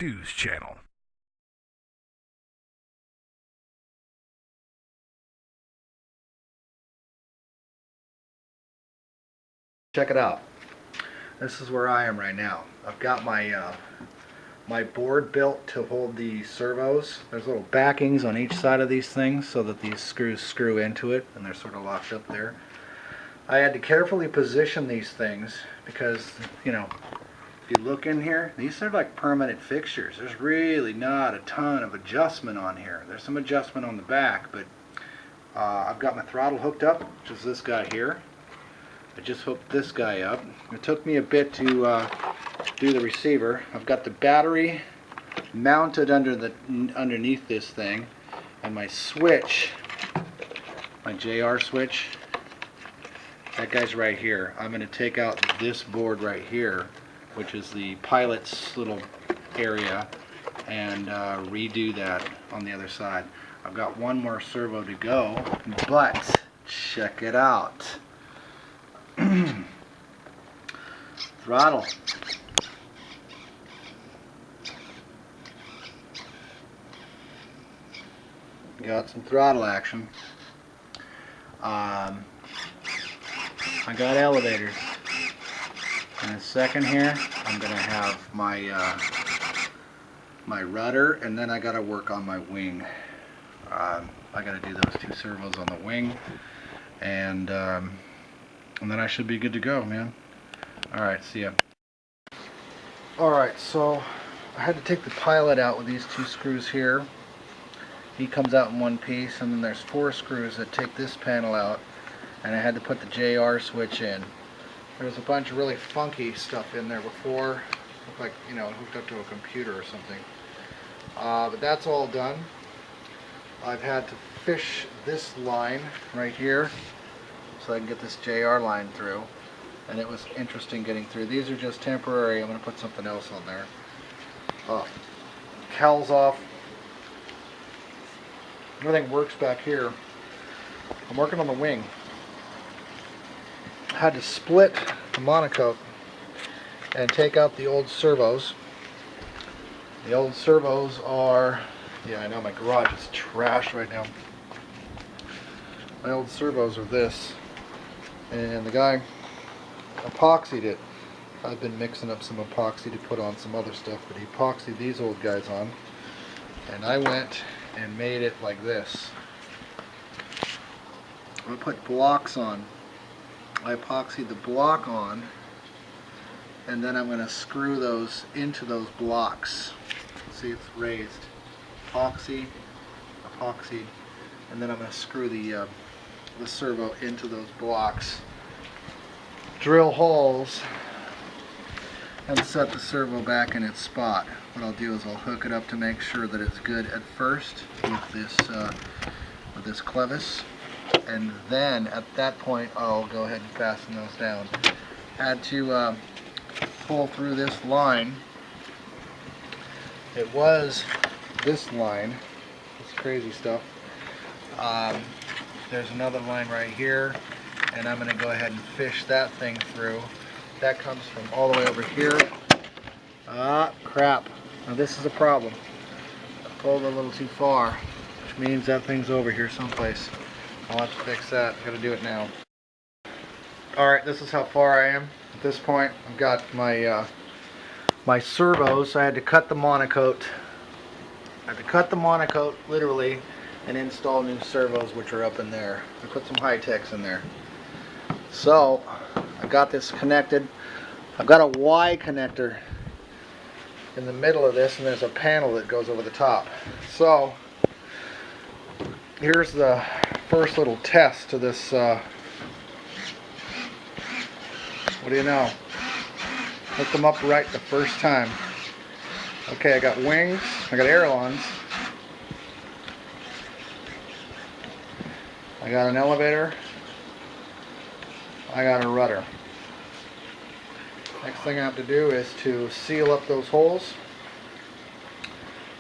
Stu's channel. Check it out. This is where I am right now. I've got my my board built to hold the servos. There's little backings on each side of these things so that these screws screw into it and they're sort of locked up there. I had to carefully position these things because, you know, if you look in here, these are like permanent fixtures. There's really not a ton of adjustment on here. There's some adjustment on the back, but I've got my throttle hooked up, which is this guy here. I just hooked this guy up. It took me a bit to do the receiver. I've got the battery mounted underneath this thing, and my switch, my JR switch, that guy's right here. I'm going to take out this board right here, which is the pilot's little area, and redo that on the other side. I've got one more servo to go, but check it out. Throttle. Got some throttle action. I got elevators. In a second here, I'm gonna have my my rudder, and then I gotta work on my wing. I gotta do those two servos on the wing, and then I should be good to go, man. Alright, see ya. Alright, so I had to take the pilot out with these two screws here. He comes out in one piece, and then there's 4 screws that take this panel out, and I had to put the JR switch in. There's a bunch of really funky stuff in there before. Looked like, you know, hooked up to a computer or something. But that's all done. I've had to fish this line right here so I can get this JR line through, and it was interesting getting through. These are just temporary. I'm going to put something else on there. Cowls off. Everything works back here. I'm working on the wing. I had to split the monocoque and take out the old servos. The old servos are, yeah, I know my garage is trash right now. My old servos are this, and the guy epoxied it. I've been mixing up some epoxy to put on some other stuff, but he epoxied these old guys on, and I went and made it like this. I put blocks on. I epoxied the block on, and then I'm going to screw those into those blocks. See, it's raised. Epoxy, epoxy, and then I'm going to screw the servo into those blocks. Drill holes and set the servo back in its spot. What I'll do is I'll hook it up to make sure that it's good at first with this clevis, and then at that point I'll go ahead and fasten those down. Had to pull through this line. It was this line, this crazy stuff. There's another line right here, and I'm going to go ahead and fish that thing through. That comes from all the way over here. Crap. Now this is a problem. I pulled a little too far, which means that thing's over here someplace. I'll have to fix that. I've got to do it now. Alright, this is how far I am. At this point, I've got my my servos. I had to cut the monocoque. I had to cut the monocoque, literally, and install new servos, which are up in there. I put some high-techs in there. So, I got this connected. I've got a Y connector in the middle of this, and there's a panel that goes over the top. So, here's the first little test to this. What do you know? Hook them up right the first time. Okay, I got wings, I got ailerons, I got an elevator, I got a rudder. Next thing I have to do is to seal up those holes,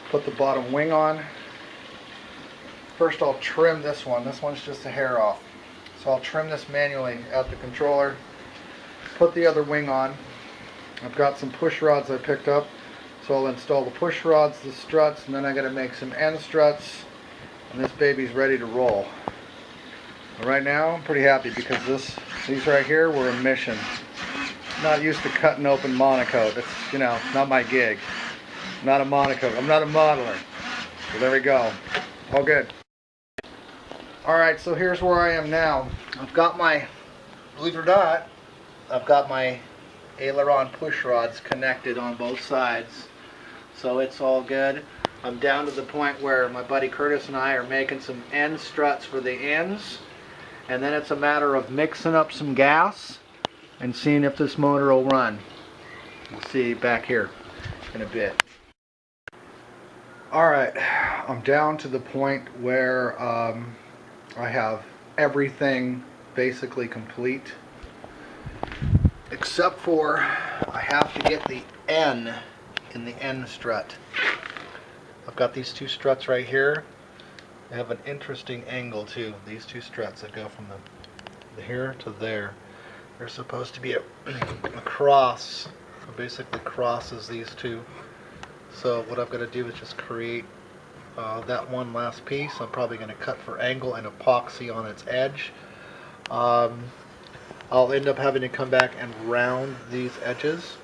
put the bottom wing on. First I'll trim this one. This one's just a hair off. So I'll trim this manually at the controller, put the other wing on. I've got some push rods I picked up. So I'll install the push rods, the struts, and then I gotta make some end struts, and this baby's ready to roll. But right now I'm pretty happy because these right here were a mission. Not used to cutting open monocoat. It's, you know, not my gig. I'm not a monocoat. I'm not a modeler. So there we go. All good. Alright, so here's where I am now. I've got my, believe it or not, I've got my aileron push rods connected on both sides. So it's all good. I'm down to the point where my buddy Curtis and I are making some end struts for the ends. And then it's a matter of mixing up some gas and seeing if this motor will run. We'll see back here in a bit. Alright, I'm down to the point where I have everything basically complete, except for I have to get the N in the end strut. I've got these two struts right here. They have an interesting angle too. These two struts that go from the here to there. They're supposed to be a cross. So basically crosses these two. So what I'm going to do is just create that one last piece. I'm probably going to cut for angle and epoxy on its edge. I'll end up having to come back and round these edges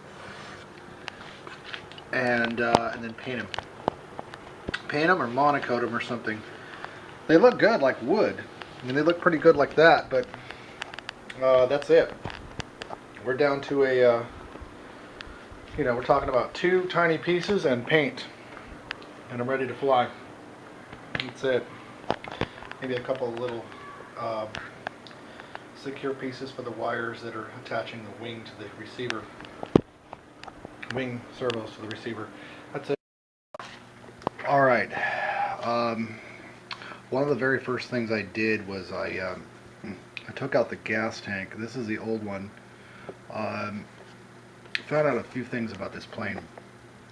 and then paint them. Paint them or monocoat them or something. They look good like wood. I mean, they look pretty good like that, but that's it. We're down to a, you know, we're talking about 2 tiny pieces and paint. And I'm ready to fly. That's it. Maybe a couple of little secure pieces for the wires that are attaching the wing to the receiver. Wing servos to the receiver. That's it. Alright. One of the very first things I did was I took out the gas tank. This is the old one. Found out a few things about this plane.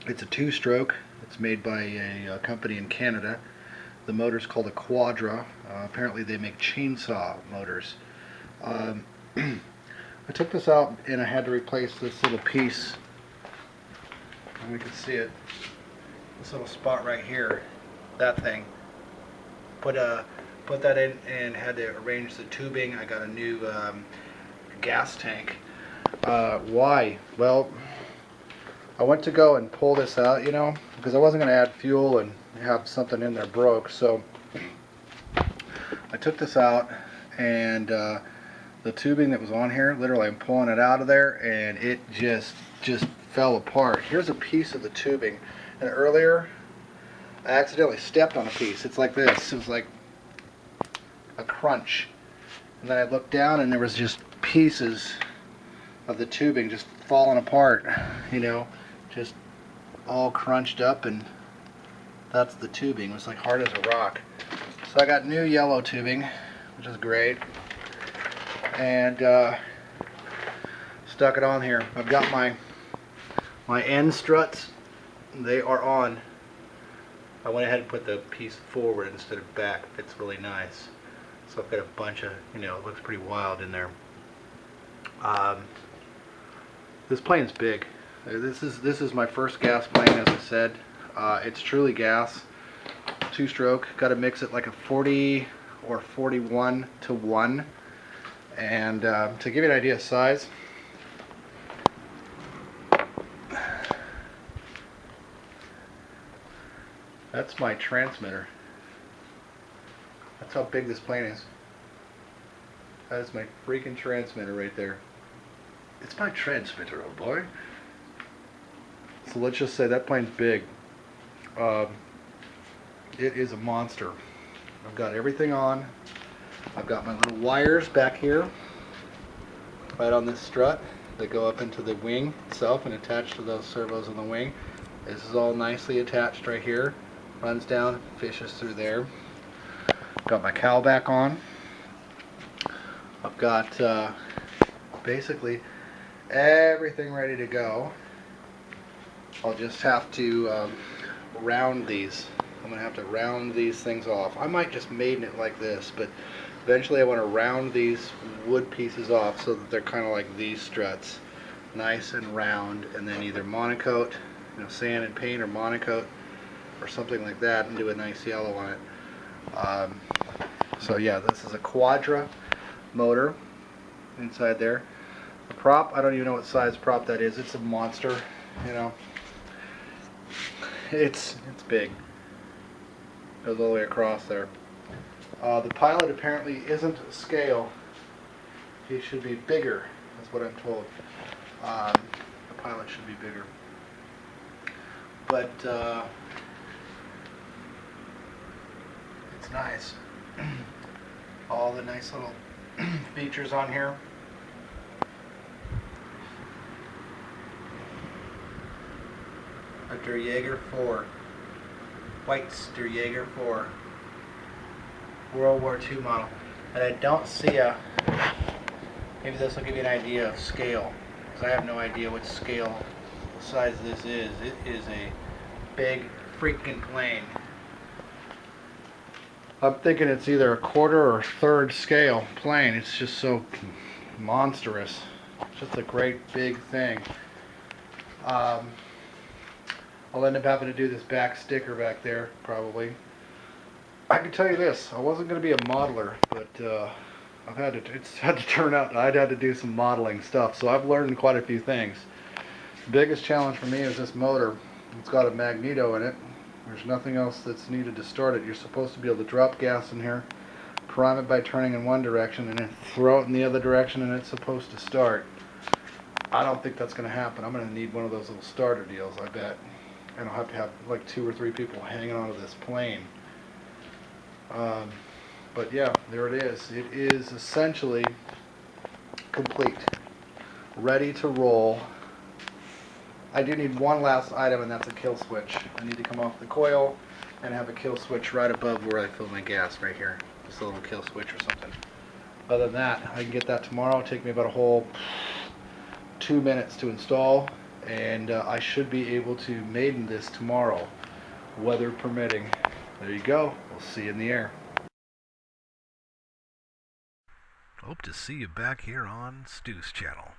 It's a 2-stroke. It's made by a company in Canada. The motor's called a Quadra. Apparently they make chainsaw motors. I took this out and I had to replace this little piece. And we can see it. This little spot right here. That thing. Put that in and had to arrange the tubing. I got a new gas tank. Why? Well, I went to go and pull this out, you know, because I wasn't going to add fuel and have something in there broke. So I took this out, and the tubing that was on here, literally I'm pulling it out of there, and it just fell apart. Here's a piece of the tubing, and earlier I accidentally stepped on a piece. It's like this. It was like a crunch, and then I looked down, and there was just pieces of the tubing just falling apart, you know, just all crunched up, and that's the tubing. It was like hard as a rock. So I got new yellow tubing, which is great, and stuck it on here. I've got my end struts. They are on. I went ahead and put the piece forward instead of back. It's really nice. So I've got a bunch of, you know, it looks pretty wild in there. This plane's big. This is my first gas plane, as I said. It's truly gas, 2-stroke. Got to mix it like a 40 or 41 to 1. And to give you an idea of size, that's my transmitter. That's how big this plane is. That is my freaking transmitter right there. It's my transmitter, old boy. So let's just say that plane's big. It is a monster. I've got everything on. I've got my little wires back here, right on this strut. They go up into the wing itself and attach to those servos on the wing. This is all nicely attached right here. Runs down, fishes through there. Got my cowl back on. I've got basically everything ready to go. I'll just have to round these. I'm going to have to round these things off. I might just maiden it like this, but eventually I want to round these wood pieces off so that they're kind of like these struts. Nice and round, and then either monocoat sand and paint or monocoat or something like that and do a nice yellow on it. So yeah, this is a Quadra motor inside there. The prop, I don't even know what size prop that is. It's a monster, It's big. Goes all the way across there. The pilot apparently isn't scale. He should be bigger. That's what I'm told. The pilot should be bigger. But it's nice. All the nice little features on here. A Jager IV. White's Jager IV. World War II model. And I don't see maybe this will give you an idea of scale, because I have no idea what scale size this is. It is a big freaking plane. I'm thinking it's either a quarter or third scale plane. It's just so monstrous. It's just a great big thing. I'll end up having to do this back sticker back there, probably. I can tell you this, I wasn't going to be a modeler, but it's had to turn out, I'd had to do some modeling stuff, so I've learned quite a few things. The biggest challenge for me is this motor. It's got a magneto in it. There's nothing else that's needed to start it. You're supposed to be able to drop gas in here, prime it by turning in one direction, and then throw it in the other direction, and it's supposed to start. I don't think that's going to happen. I'm going to need one of those little starter deals, I bet. And I'll have to have like 2 or 3 people hanging onto this plane. But yeah, there it is. It is essentially complete, ready to roll. I do need one last item, and that's a kill switch. I need to come off the coil and have a kill switch right above where I fill my gas, right here. Just a little kill switch or something. Other than that, I can get that tomorrow. It'll take me about a whole 2 minutes to install, and I should be able to maiden this tomorrow, weather permitting. There you go. We'll see you in the air. Hope to see you back here on Stu's channel.